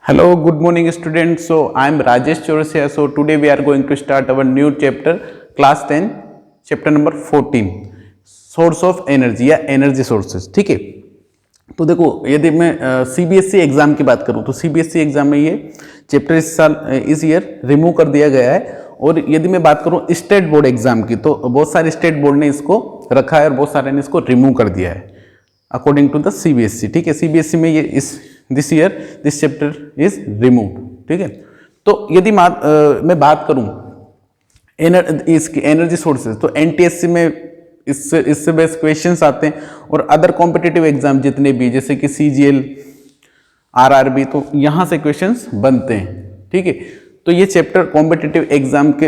Hello, good morning students. So I am Rajesh Chaurasia. So today we are going to start our new chapter, class 10, chapter number 14, source of energy या energy sources. ठीक है, तो देखो यदि मैं CBSE exam की बात करूं तो CBSE एग्जाम में ये चैप्टर इस ईयर रिमूव कर दिया गया है। और यदि मैं बात करूं स्टेट बोर्ड एग्जाम की तो बहुत सारे स्टेट बोर्ड ने इसको रखा है और बहुत सारे ने इसको रिमूव कर दिया है अकॉर्डिंग टू द CBSE। ठीक है, CBSE में ये this year this chapter is remove. ठीक है, तो यदि मैं बात करूं इसकी एनर्जी सोर्सेज तो NTSC में इससे बेस्ट क्वेश्चंस आते हैं और अदर कॉम्पिटिटिव एग्जाम जितने भी जैसे कि CGL RRB तो यहां से क्वेश्चंस बनते हैं। ठीक है, तो ये चैप्टर कॉम्पिटिटिव एग्जाम के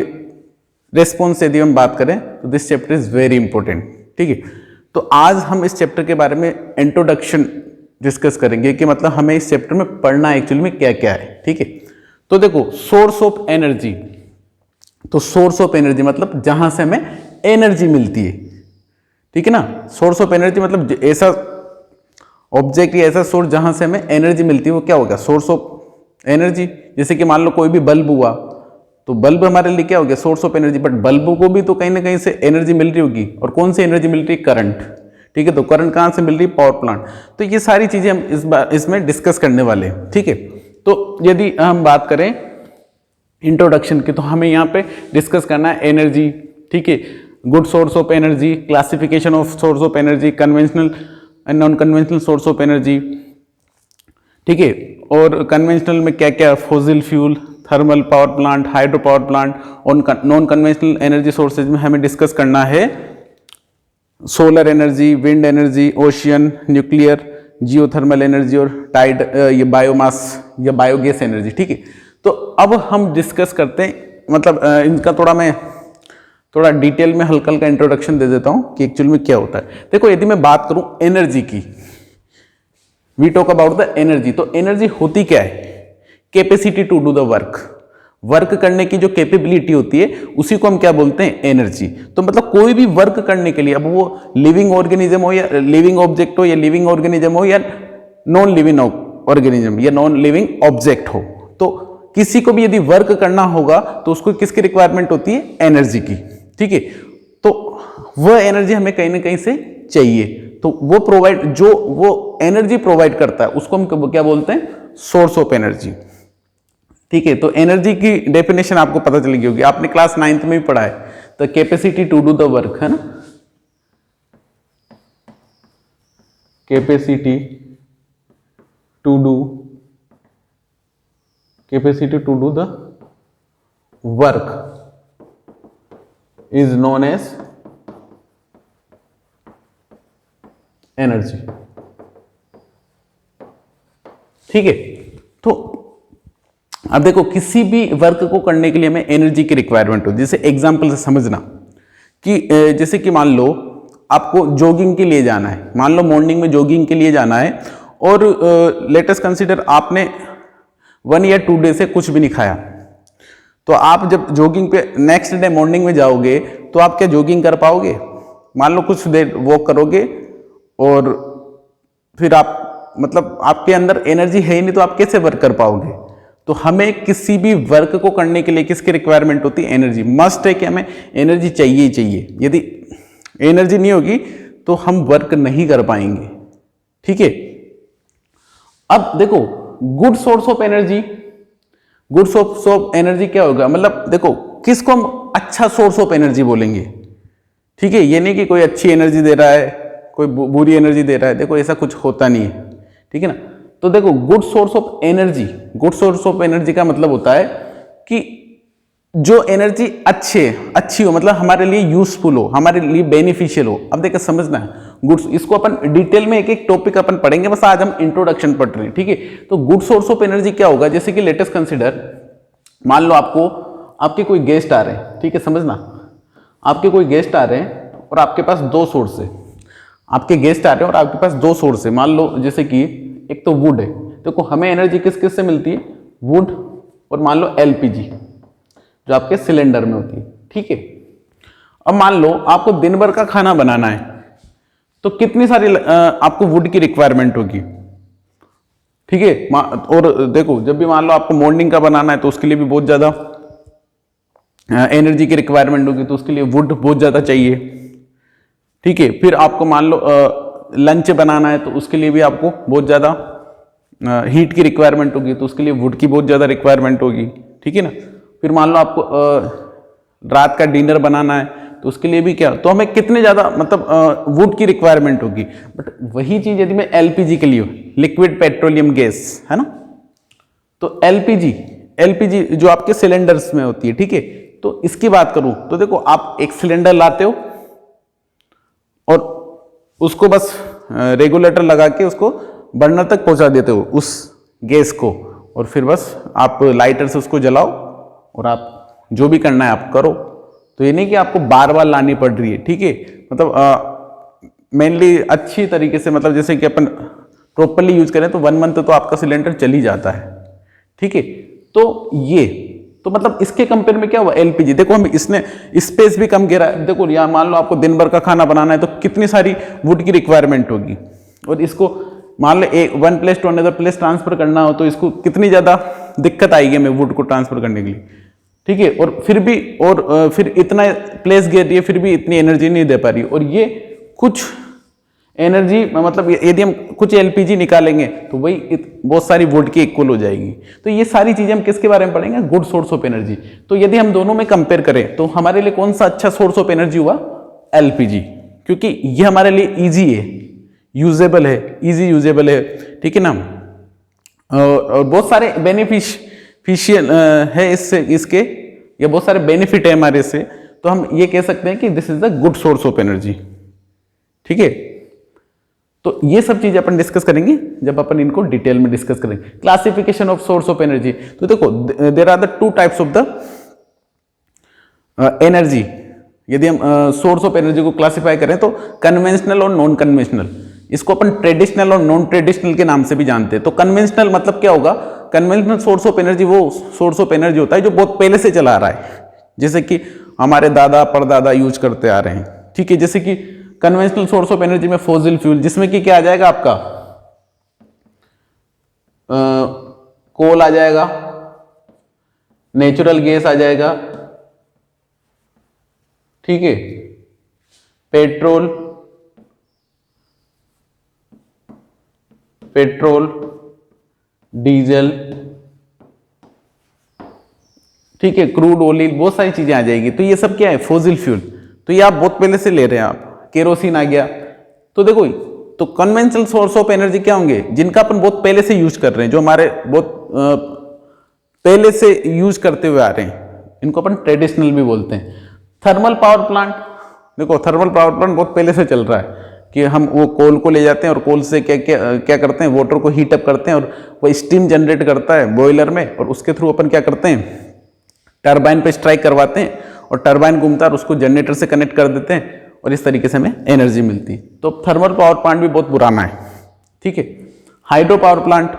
रेस्पॉन्स यदि हम बात करें तो this chapter is very important. ठीक है, तो आज हम इस चैप्टर के बारे में इंट्रोडक्शन डिस्कस करेंगे कि मतलब हमें इस चैप्टर में पढ़ना एक्चुअली में क्या क्या है। ठीक है, तो देखो सोर्स ऑफ एनर्जी, तो सोर्स ऑफ एनर्जी मतलब जहां से हमें एनर्जी मिलती है। ठीक है ना, सोर्स ऑफ एनर्जी मतलब ऐसा ऑब्जेक्ट या ऐसा सोर्स जहां से हमें एनर्जी मिलती है वो क्या होगा, सोर्स ऑफ एनर्जी। जैसे कि मान लो कोई भी बल्ब हुआ तो बल्ब हमारे लिए क्या हो गया, source of energy. But bulb को भी तो कहीं ना कहीं से एनर्जी मिल रही होगी, और कौन सी एनर्जी मिल रही है, करंट। ठीक है, तो करंट कहां से मिल रही है, पावर प्लांट। तो ये सारी चीजें हम इसमें डिस्कस करने वाले हैं। ठीक है, तो यदि हम बात करें इंट्रोडक्शन की तो हमें यहाँ पे डिस्कस करना है एनर्जी। ठीक है, good source of energy, classification of source of energy, conventional and non conventional source of energy. ठीक है, और कन्वेंशनल में क्या क्या, fossil fuel, thermal power plant, hydro power plant. और नॉन कन्वेंशनल एनर्जी सोर्सेज में हमें डिस्कस करना है solar energy, wind energy, ocean, nuclear, geothermal energy और टाइड ये बायोमास या बायोगैस एनर्जी। ठीक है, तो अब हम डिस्कस करते हैं मतलब इनका थोड़ा डिटेल में हल्का हल्का इंट्रोडक्शन दे देता हूं कि एक्चुअल में क्या होता है। देखो यदि मैं बात करूं एनर्जी की, we talk about the energy, तो एनर्जी होती क्या है, capacity to do the work करने की जो कैपेबिलिटी होती है उसी को हम क्या बोलते हैं, एनर्जी। तो मतलब कोई भी वर्क करने के लिए, अब वो लिविंग ऑर्गेनिज्म हो या लिविंग ऑब्जेक्ट हो या लिविंग ऑर्गेनिज्म हो या नॉन लिविंग ऑर्गेनिज्म या नॉन लिविंग ऑब्जेक्ट हो, तो किसी को भी यदि वर्क करना होगा तो उसको किसकी रिक्वायरमेंट होती है, एनर्जी की। ठीक है, तो वह एनर्जी हमें कहीं ना कहीं से चाहिए, तो वो एनर्जी प्रोवाइड करता है उसको हम क्या बोलते हैं, सोर्स ऑफ एनर्जी। ठीक है, तो एनर्जी की डेफिनेशन आपको पता चल गई होगी, आपने क्लास 9th में भी पढ़ा है, तो capacity to do the work, है ना, capacity to do the work is known as energy. ठीक है, तो अब देखो किसी भी वर्क को करने के लिए हमें एनर्जी की रिक्वायरमेंट हो। जैसे एग्जांपल से समझना कि जैसे कि मान लो आपको जॉगिंग के लिए जाना है, मान लो मॉर्निंग में जॉगिंग के लिए जाना है और लेट अस कंसीडर आपने 1 या 2 डे से कुछ भी नहीं खाया, तो आप जब जॉगिंग पे नेक्स्ट डे मॉर्निंग में जाओगे तो आप क्या जॉगिंग कर पाओगे, मान लो कुछ देर वॉक करोगे और फिर आप मतलब आपके अंदर एनर्जी है ही नहीं तो आप कैसे वर्क कर पाओगे। तो हमें किसी भी वर्क को करने के लिए किसकी रिक्वायरमेंट होती है, एनर्जी। मस्ट है कि हमें एनर्जी चाहिए ही चाहिए, यदि एनर्जी नहीं होगी तो हम वर्क नहीं कर पाएंगे। ठीक है, अब देखो good source of energy, good source of energy क्या होगा, मतलब देखो किसको हम अच्छा सोर्स ऑफ एनर्जी बोलेंगे। ठीक है, ये नहीं कि कोई अच्छी एनर्जी दे रहा है कोई बुरी एनर्जी दे रहा है, देखो ऐसा कुछ होता नहीं है। ठीक है ना, तो देखो good source of energy, good source of energy का मतलब होता है कि जो एनर्जी अच्छी हो, मतलब हमारे लिए यूजफुल हो, हमारे लिए बेनिफिशियल हो। अब देखो समझना है गुड्स, इसको अपन डिटेल में एक एक टॉपिक अपन पढ़ेंगे, बस आज हम इंट्रोडक्शन पढ़ रहे हैं। ठीक है, तो गुड सोर्स ऑफ एनर्जी क्या होगा, जैसे कि लेटेस्ट कंसिडर, मान लो आपके कोई गेस्ट आ रहे हैं। ठीक है, समझना, आपके कोई गेस्ट आ रहे हैं और आपके पास 2 सोर्स है, आपके गेस्ट आ रहे हैं और आपके पास 2 सोर्स है। मान लो जैसे कि एक तो वुड है, देखो हमें एनर्जी किस किस से मिलती है, वुड और मान लो LPG जो आपके सिलेंडर में होती है। ठीक है, अब मान लो आपको दिन भर का खाना बनाना है तो कितनी सारी आपको वुड की रिक्वायरमेंट होगी, ठीक है। और देखो जब भी मान लो आपको मॉर्निंग का बनाना है तो उसके लिए भी बहुत ज़्यादा एनर्जी की रिक्वायरमेंट होगी, तो उसके लिए वुड बहुत ज़्यादा चाहिए। ठीक है, फिर आपको मान लो लंच बनाना है तो उसके लिए भी आपको बहुत ज़्यादा हीट की रिक्वायरमेंट होगी, तो उसके लिए वुड की बहुत ज़्यादा रिक्वायरमेंट होगी। ठीक है ना। फिर मान लो आपको रात का डिनर बनाना है तो उसके लिए भी क्या, तो हमें कितने ज़्यादा मतलब वुड की रिक्वायरमेंट होगी। बट वही चीज़ यदि मैं एलपीजी के लिए, लिक्विड पेट्रोलियम गैस, है ना, तो एलपीजी जो आपके सिलेंडर्स में होती है, ठीक है, तो इसकी बात करूं तो देखो आप एक सिलेंडर लाते हो और उसको बस रेगुलेटर लगा के उसको बर्नर तक पहुंचा देते हो उस गैस को, और फिर बस आप लाइटर से उसको जलाओ और आप जो भी करना है आप करो। तो ये नहीं कि आपको बार बार लानी पड़ रही है। ठीक है, मतलब मेनली अच्छी तरीके से, मतलब जैसे कि अपन प्रॉपरली यूज करें तो 1 मंथ तो आपका सिलेंडर चल ही जाता है। ठीक है, तो ये तो मतलब इसके कंपेयर में क्या हुआ, एलपीजी देखो हम इसने स्पेस भी कम घेरा है। देखो यहाँ मान लो आपको दिन भर का खाना बनाना है तो कितनी सारी वुड की रिक्वायरमेंट होगी, और इसको मान लो one place to another place transfer करना हो तो इसको कितनी ज्यादा दिक्कत आएगी हमें वुड को ट्रांसफर करने के लिए। ठीक है, और फिर इतना प्लेस घेर रही है फिर भी इतनी एनर्जी नहीं दे पा रही, और ये कुछ एनर्जी मतलब यदि हम कुछ एलपीजी निकालेंगे तो वही बहुत सारी वुड की इक्वल हो जाएगी। तो ये सारी चीजें हम किसके बारे में पढ़ेंगे, गुड सोर्स ऑफ एनर्जी। तो यदि हम दोनों में कंपेयर करें तो हमारे लिए कौन सा अच्छा सोर्स ऑफ एनर्जी हुआ, एलपीजी, क्योंकि ये हमारे लिए इजी है, यूजेबल है, इजी यूजेबल है। ठीक है ना, और बहुत सारे बेनिफिशियल है इसके, या बहुत सारे बेनिफिट है हमारे से, तो हम ये कह सकते हैं कि this is the good source of energy. ठीक है, तो ये सब चीजें अपन डिस्कस करेंगे जब अपन इनको डिटेल में डिस्कस करेंगे। Classification of source of energy, तो देखो there are the 2 types of the energy. यदि हम सोर्स ऑफ एनर्जी को क्लासिफाई करें तो कन्वेंशनल और नॉन कन्वेंशनल, इसको अपन ट्रेडिशनल और नॉन ट्रेडिशनल के नाम से भी जानते हैं। तो कन्वेंशनल मतलब क्या होगा, कन्वेंशनल सोर्स ऑफ एनर्जी वो सोर्स ऑफ एनर्जी होता है जो बहुत पहले से चला आ रहा है, जैसे कि हमारे दादा परदादा यूज करते आ रहे हैं। ठीक है, जैसे कि कन्वेंशनल सोर्स ऑफ एनर्जी में फॉसिल फ्यूल, जिसमें कि क्या आ जाएगा आपका कोल आ जाएगा, नेचुरल गैस आ जाएगा, ठीक है, पेट्रोल, डीजल, ठीक है, क्रूड ऑयल, बहुत सारी चीजें आ जाएगी। तो ये सब क्या है, फॉसिल फ्यूल। तो ये आप बहुत पहले से ले रहे हैं, आप केरोसिन आ गया। तो देखो, तो कन्वेंशनल सोर्स ऑफ एनर्जी क्या होंगे, जिनका अपन बहुत पहले से यूज कर रहे हैं, जो हमारे बहुत पहले से यूज करते हुए आ रहे हैं, इनको अपन ट्रेडिशनल भी बोलते हैं। थर्मल पावर प्लांट, देखो थर्मल पावर प्लांट बहुत पहले से चल रहा है कि हम वो कोल को ले जाते हैं और कोल से क्या करते हैं, वाटर को हीट अप करते हैं और वो स्टीम जनरेट करता है बॉयलर में, और उसके थ्रू अपन क्या करते हैं, टरबाइन पे स्ट्राइक करवाते हैं और टरबाइन घूमता है और उसको जनरेटर से कनेक्ट कर देते हैं, और इस तरीके से हमें एनर्जी मिलती है। तो थर्मल पावर प्लांट भी बहुत पुराना है। ठीक है, हाइड्रो पावर प्लांट,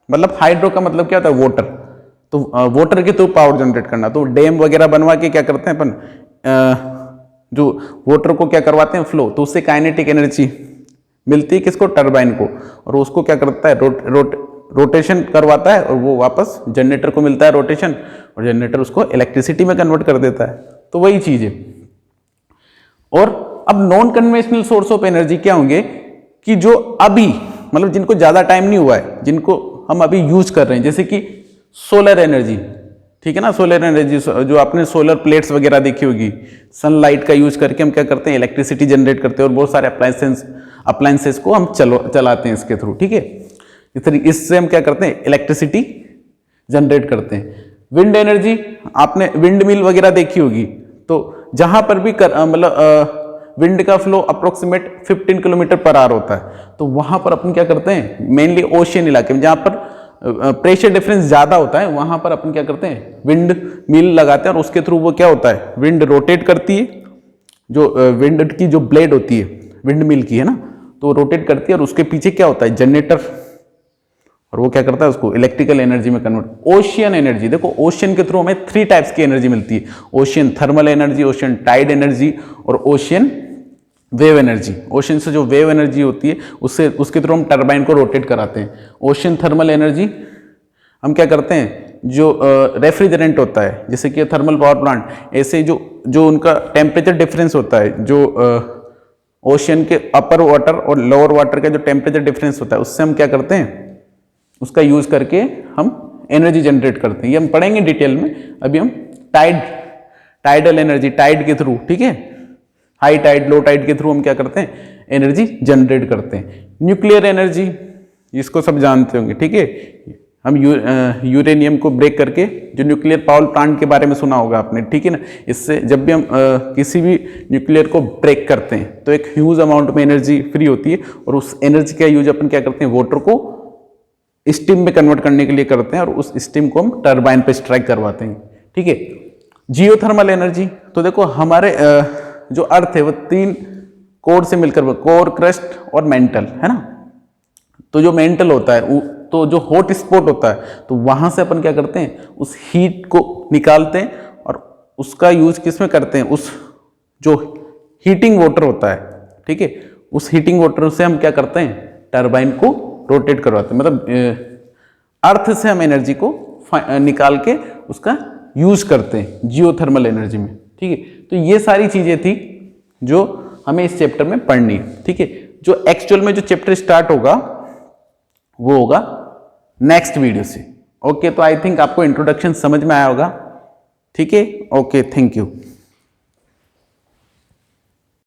मतलब हाइड्रो का मतलब क्या होता है, वाटर, तो वाटर के थ्रू पावर जनरेट करना। तो डैम वगैरह बनवा के क्या करते हैं अपन, जो वाटर को क्या करवाते हैं, फ्लो, तो उससे काइनेटिक एनर्जी मिलती है किसको, टरबाइन को, और उसको क्या करता है, रोटेशन करवाता है, और वो वापस जनरेटर को मिलता है रोटेशन, और जनरेटर उसको इलेक्ट्रिसिटी में कन्वर्ट कर देता है। तो वही चीज है। और अब non conventional source of energy क्या होंगे, कि जो अभी मतलब जिनको ज्यादा टाइम नहीं हुआ है, जिनको हम अभी यूज कर रहे हैं, जैसे कि सोलर एनर्जी। ठीक है ना, सोलर एनर्जी जो आपने सोलर प्लेट्स वगैरह देखी होगी, सनलाइट का यूज करके हम क्या करते हैं, इलेक्ट्रिसिटी जनरेट करते हैं, और बहुत सारे अप्लायंसेस को हम चलाते हैं इसके थ्रू। ठीक है, इससे हम क्या करते हैं, इलेक्ट्रिसिटी जनरेट करते हैं। विंड एनर्जी, आपने विंड मिल वगैरह देखी होगी, तो जहां पर भी मतलब विंड का flow approximate 15 kilometre per hour होता है, तो वहां पर अपन क्या करते हैं, मेनली ओशियन इलाके में जहां पर प्रेशर डिफरेंस ज्यादा होता है, वहां पर अपन क्या करते हैं, विंड मिल लगाते हैं, और उसके थ्रू वो क्या होता है, विंड रोटेट करती है, जो विंड की जो ब्लेड होती है विंड मिल की, है ना, तो रोटेट करती है, और उसके पीछे क्या होता है, जनरेटर, और वो क्या करता है, उसको इलेक्ट्रिकल एनर्जी में कन्वर्ट। ओशियन एनर्जी, देखो ओशियन के थ्रू हमें 3 टाइप्स की एनर्जी मिलती है, ocean thermal energy, ocean tide energy, और ओशियन वेव एनर्जी, ओशन से जो वेव एनर्जी होती है उससे उसके थ्रू हम टरबाइन को रोटेट कराते हैं। ओशन थर्मल एनर्जी हम क्या करते हैं, जो रेफ्रिजरेंट होता है जैसे कि थर्मल पावर प्लांट, ऐसे जो उनका टेम्परेचर डिफरेंस होता है, जो ओशन के अपर वाटर और लोअर वाटर का जो टेम्परेचर डिफरेंस होता है उससे हम क्या करते हैं, उसका यूज करके हम एनर्जी जनरेट करते हैं। ये हम पढ़ेंगे डिटेल में। अभी हम टाइडल एनर्जी, टाइड के थ्रू, ठीक है, हाई टाइड लो टाइड के थ्रू हम क्या करते हैं, एनर्जी जनरेट करते हैं। न्यूक्लियर एनर्जी, इसको सब जानते होंगे, ठीक है, हम यूरेनियम को ब्रेक करके, जो न्यूक्लियर पावर प्लांट के बारे में सुना होगा आपने, ठीक है ना। इससे जब भी हम किसी भी न्यूक्लियर को ब्रेक करते हैं तो एक ह्यूज अमाउंट में एनर्जी फ्री होती है, और उस एनर्जी का यूज अपन क्या करते हैं, वाटर को स्टीम में कन्वर्ट करने के लिए करते हैं, और उस स्टीम को हम टरबाइन पे स्ट्राइक करवाते हैं, ठीक है। जियोथर्मल एनर्जी, तो देखो हमारे जो अर्थ है वो 3 कोर से मिलकर, कोर, क्रस्ट और मेंटल, है ना। तो जो मेंटल होता है, तो जो हॉट स्पॉट होता है, तो वहां से अपन क्या करते हैं, उस हीट को निकालते हैं और उसका यूज किस में करते हैं, उस जो हीटिंग वाटर होता है, ठीक है, उस हीटिंग वाटर से हम क्या करते हैं, टरबाइन को रोटेट करवाते हैं। मतलब अर्थ से हम एनर्जी को निकाल के उसका यूज करते हैं जियोथर्मल एनर्जी में, ठीक है। तो ये सारी चीजें थी जो हमें इस चैप्टर में पढ़नी है, ठीक है। जो एक्चुअल में जो चैप्टर स्टार्ट होगा वो होगा नेक्स्ट वीडियो से। ओके, तो आई थिंक आपको इंट्रोडक्शन समझ में आया होगा, ठीक है। Okay, thank you.